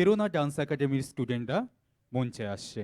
প্রেরণা ডান্স একাডেমির স্টুডেন্টরা মঞ্চে আসছে।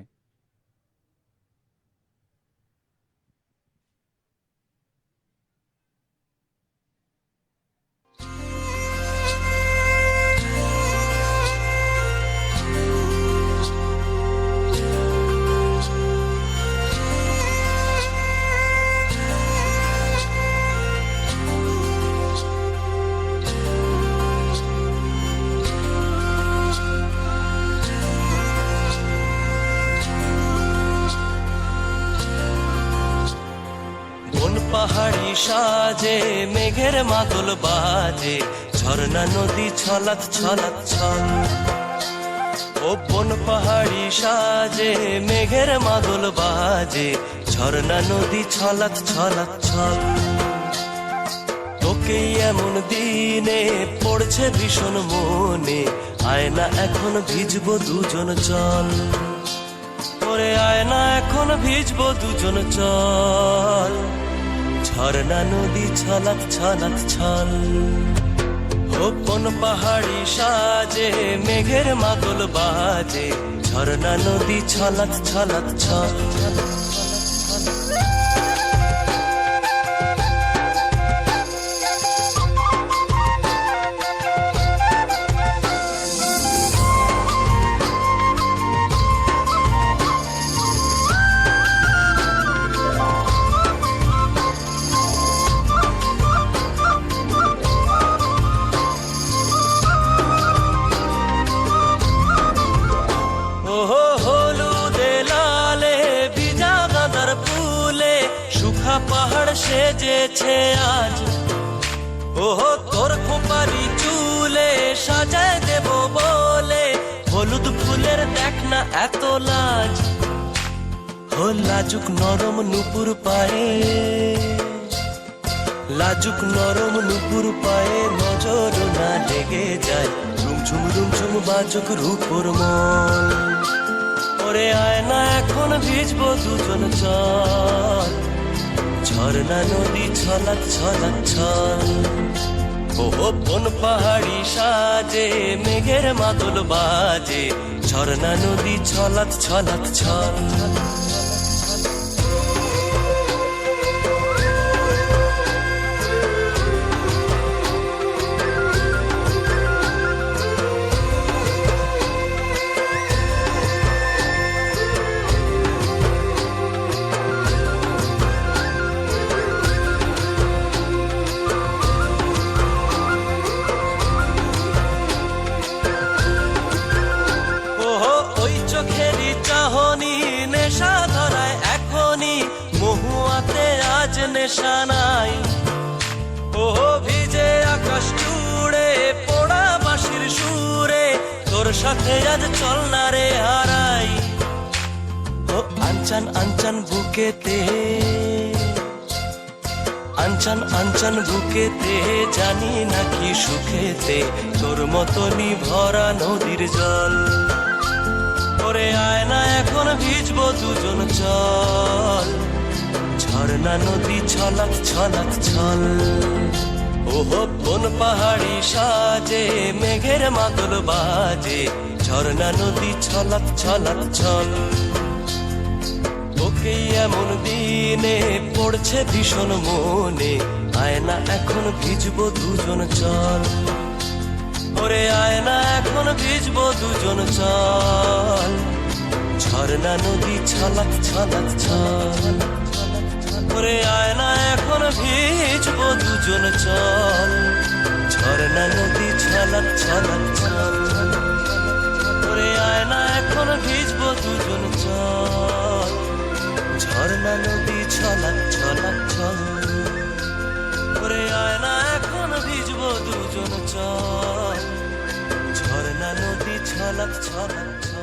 পাহাড়ি সাজে মেঘের মাদল বাজে, ঝর্ণা নদী ছলাৎ ছলাৎ ছল। ও বন পাহাড়ি সাজে মেঘের মাদল বাজে, ঝর্ণা নদী ছলাৎ ছলাৎ ছল। তোকে এমন দিনে পড়ছে ভীষণ মনে, আয়না এখন ভিজবো দুজন চল। ওরে আয়না এখন ভিজবো দুজন চল। ঝর্ণা নদী ছলাৎ ছলাৎ ছল। ও কোন পাহাড়ি সাজে মেঘের মাদল বাজে, ঝর্ণা নদী ছলাৎ ছলাৎ ছল। পাহাড় সেজেছে আজ, ওহো তোর খোপারি চুলে সাজায় দেব বলে, হলুদ ফুলের দেখ না এত লাজ। ও লাজুক নরম নুপুর পায়ে, লাজুক নরম নুপুর পায়ে নজর না লেগে যায়, রুমঝুম রুমঝুম বাজুক রূপর মন। ওরে আয়না এখন ভিজবো দুজন চল। ঝর্ণা নদী ছলাৎ ছলাৎ ছল। ও বন পাহাড়ি সাজে মেঘের মাদল বাজে, ঝর্ণা নদী ছলাৎ ছলাৎ ছল। চোখেরই চাহনি নেশা ধরায় এখনই, মহুয়াতে আজ নেশা নাই। ও ভিজে আকাশ জুড়ে পোড়া বাঁশির সুরে, তোর সাথে আজ চল না রে হারাই। ও আনচান আনচান বুকেতে, আনচান আনচান বুকেতে, জানি নাকি সুখেতে তোর মতনই ভরা নদীর জল। ওরে আয়না এখন ভিজবো দুজন চল। ঝর্ণা নদী ছলাৎ ছলাৎ ছল। ওহো কোন পাহাড়ি সাজে মেঘের মাদল বাজে, ঝর্ণা নদী ছলাৎ ছলাৎ ছল। তোকে এমন দিনে পড়ছে ভীষণ মনে, আয়না এখন ভিজবো দুজন চল। ওরে আয়না এখন ভিজবো দুজন চল। ঝর্ণা নদী ছলাৎ ছলাৎ ছল। ওরে আয়না এখন ভিজবো দুজন চল। ঝর্ণা নদী ছলাৎ ছলাৎ ছল। ওরে আয়না এখন ভিজবো দুজন চল। ঝর্ণা নদী ছলাৎ ছলাৎ ছল। ওরে আয়না এখন ভিজবো দুজন চল। ঝর্ণা নদী ছলাৎ ছলাৎ।